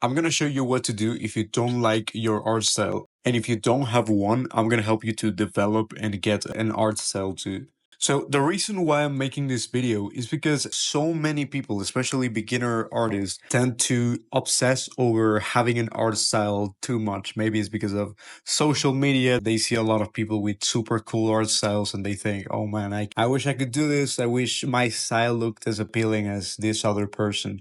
I'm going to show you what to do if you don't like your art style. And if you don't have one, I'm going to help you to develop and get an art style too. So the reason why I'm making this video is because so many people, especially beginner artists, tend to obsess over having an art style too much. Maybe it's because of social media. They see a lot of people with super cool art styles and they think, oh man, I wish I could do this. I wish my style looked as appealing as this other person.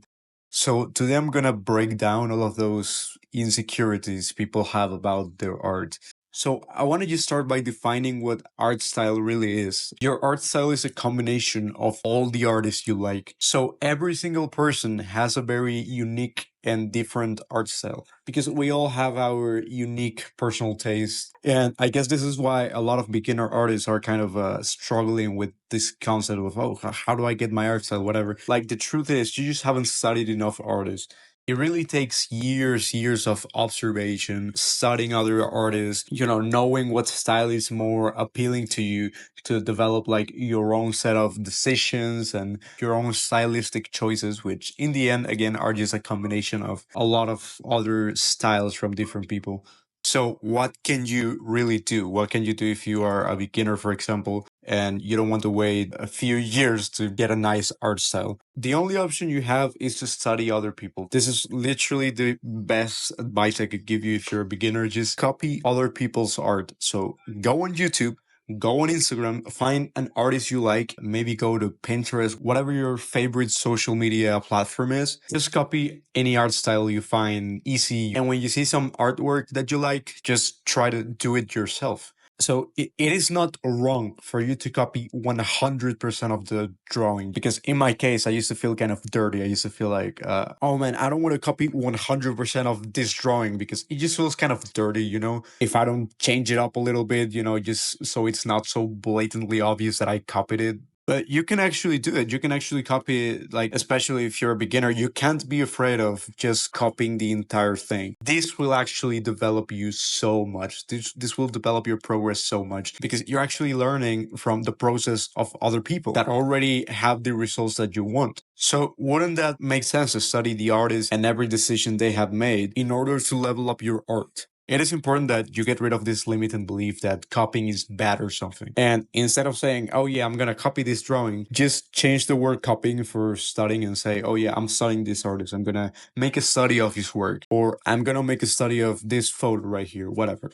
So today I'm gonna break down all of those insecurities people have about their art. So I wanted to start by defining what art style really is. Your art style is a combination of all the artists you like. So every single person has a very unique and different art style because we all have our unique personal taste. And I guess this is why a lot of beginner artists are kind of struggling with this concept of, oh, how do I get my art style, whatever. Like the truth is, you just haven't studied enough artists. It really takes years of observation, studying other artists, knowing what style is more appealing to you to develop like your own set of decisions and your own stylistic choices, which in the end, again, are just a combination of a lot of other styles from different people. So, what can you really do? What can you do if you are a beginner, for example, and you don't want to wait a few years to get a nice art style? The only option you have is to study other people. This is literally the best advice I could give you if you're a beginner. Just copy other people's art. So, go on YouTube. Go on Instagram, find an artist you like, maybe go to Pinterest, whatever your favorite social media platform is. Just copy any art style you find easy. And when you see some artwork that you like, just try to do it yourself. So it is not wrong for you to copy 100% of the drawing because in my case, I used to feel kind of dirty. I used to feel like, oh man, I don't want to copy 100% of this drawing because it just feels kind of dirty, If I don't change it up a little bit, just so it's not so blatantly obvious that I copied it. But you can actually do it. You can actually copy it, like, especially if you're a beginner, you can't be afraid of just copying the entire thing. This will actually develop you so much. This will develop your progress so much because you're actually learning from the process of other people that already have the results that you want. So wouldn't that make sense to study the artist and every decision they have made in order to level up your art? It is important that you get rid of this limiting belief that copying is bad or something. And instead of saying, oh yeah, I'm going to copy this drawing, just change the word copying for studying and say, oh yeah, I'm studying this artist. I'm going to make a study of his work, or I'm going to make a study of this photo right here, whatever.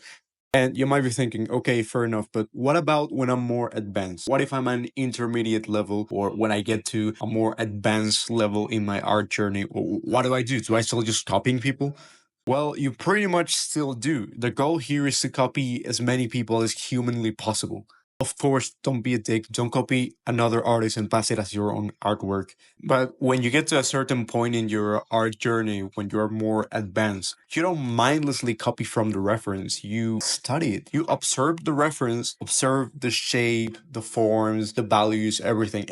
And you might be thinking, okay, fair enough, but what about when I'm more advanced? What if I'm an intermediate level or when I get to a more advanced level in my art journey? What do I do? Do I still just copying people? Well, you pretty much still do. The goal here is to copy as many people as humanly possible. Of course, don't be a dick. Don't copy another artist and pass it as your own artwork. But when you get to a certain point in your art journey, when you're more advanced, you don't mindlessly copy from the reference. You study it. You observe the reference, observe the shape, the forms, the values, everything.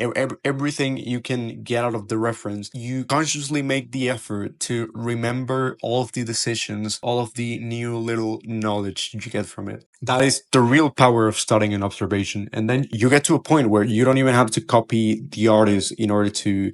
Everything you can get out of the reference. You consciously make the effort to remember all of the decisions, all of the new little knowledge you get from it. That is the real power of studying and observation. And then you get to a point where you don't even have to copy the artist in order to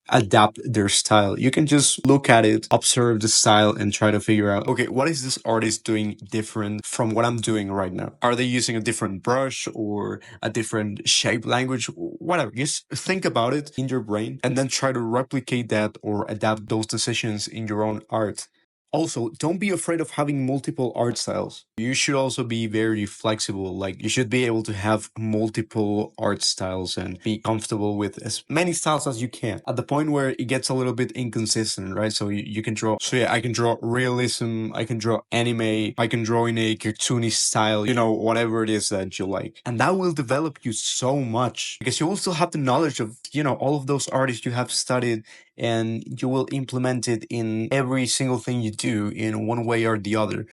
adapt their style. You can just look at it, observe the style, and try to figure out, okay, what is this artist doing different from what I'm doing right now? Are they using a different brush or a different shape language? Whatever. Just think about it in your brain and then try to replicate that or adapt those decisions in your own art. Also, don't be afraid of having multiple art styles. You should also be very flexible. Like, you should be able to have multiple art styles and be comfortable with as many styles as you can. At the point where it gets a little bit inconsistent, right? So you can draw. So yeah, I can draw realism, I can draw anime, I can draw in a cartoony style, whatever it is that you like. And that will develop you so much because you will still have the knowledge of, all of those artists you have studied and you will implement it in every single thing you do in one way or the other.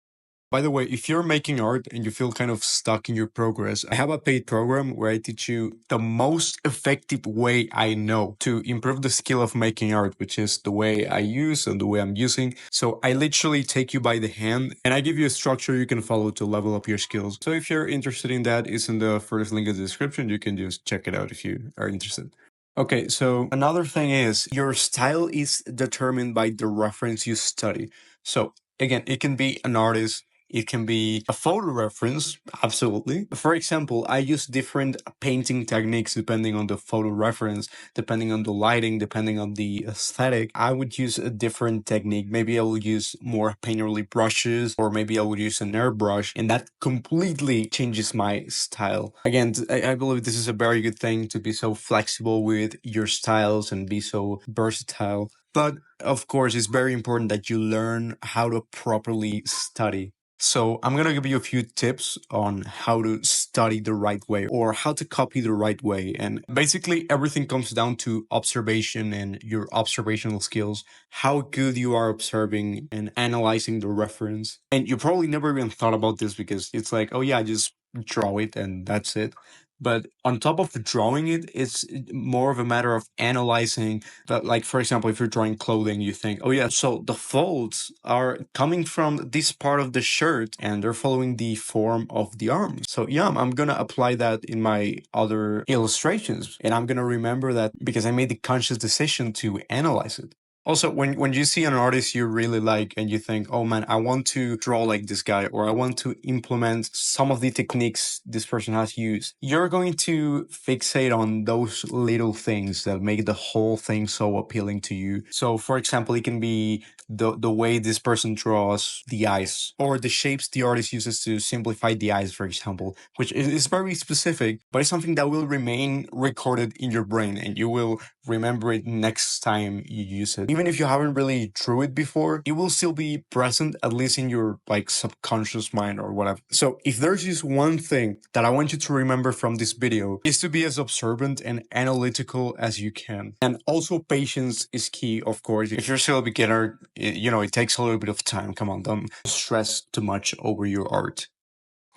By the way, if you're making art and you feel kind of stuck in your progress, I have a paid program where I teach you the most effective way I know to improve the skill of making art, which is the way I use and the way I'm using. So I literally take you by the hand and I give you a structure you can follow to level up your skills. So if you're interested in that, it's in the first link in the description. You can just check it out if you are interested. Okay, so another thing is your style is determined by the reference you study. So again, it can be an artist, it can be a photo reference, absolutely. For example, I use different painting techniques depending on the photo reference, depending on the lighting, depending on the aesthetic. I would use a different technique. Maybe I will use more painterly brushes, or maybe I would use an airbrush, and that completely changes my style. Again, I believe this is a very good thing to be so flexible with your styles and be so versatile. But of course, it's very important that you learn how to properly study. So I'm going to give you a few tips on how to study the right way or how to copy the right way. And basically everything comes down to observation and your observational skills, how good you are observing and analyzing the reference. And you probably never even thought about this because it's like, oh yeah, I just draw it and that's it. But on top of drawing it, it's more of a matter of analyzing that. Like, for example, if you're drawing clothing, you think, oh yeah, so the folds are coming from this part of the shirt and they're following the form of the arms. So yeah, I'm gonna apply that in my other illustrations. And I'm gonna remember that because I made the conscious decision to analyze it. Also, when you see an artist you really like and you think, oh man, I want to draw like this guy, or I want to implement some of the techniques this person has used, you're going to fixate on those little things that make the whole thing so appealing to you. So, for example, it can be the way this person draws the eyes, or the shapes the artist uses to simplify the eyes, for example, which is very specific, but it's something that will remain recorded in your brain and you will remember it next time you use it. Even if you haven't really drew it before, it will still be present, at least in your like subconscious mind or whatever. So if there's just one thing that I want you to remember from this video, is to be as observant and analytical as you can. And also patience is key, of course. If you're still a beginner, it takes a little bit of time. Come on, don't stress too much over your art.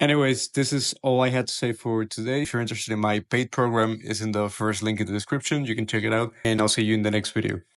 Anyways, this is all I had to say for today. If you're interested in my paid program, it's in the first link in the description. You can check it out, and I'll see you in the next video.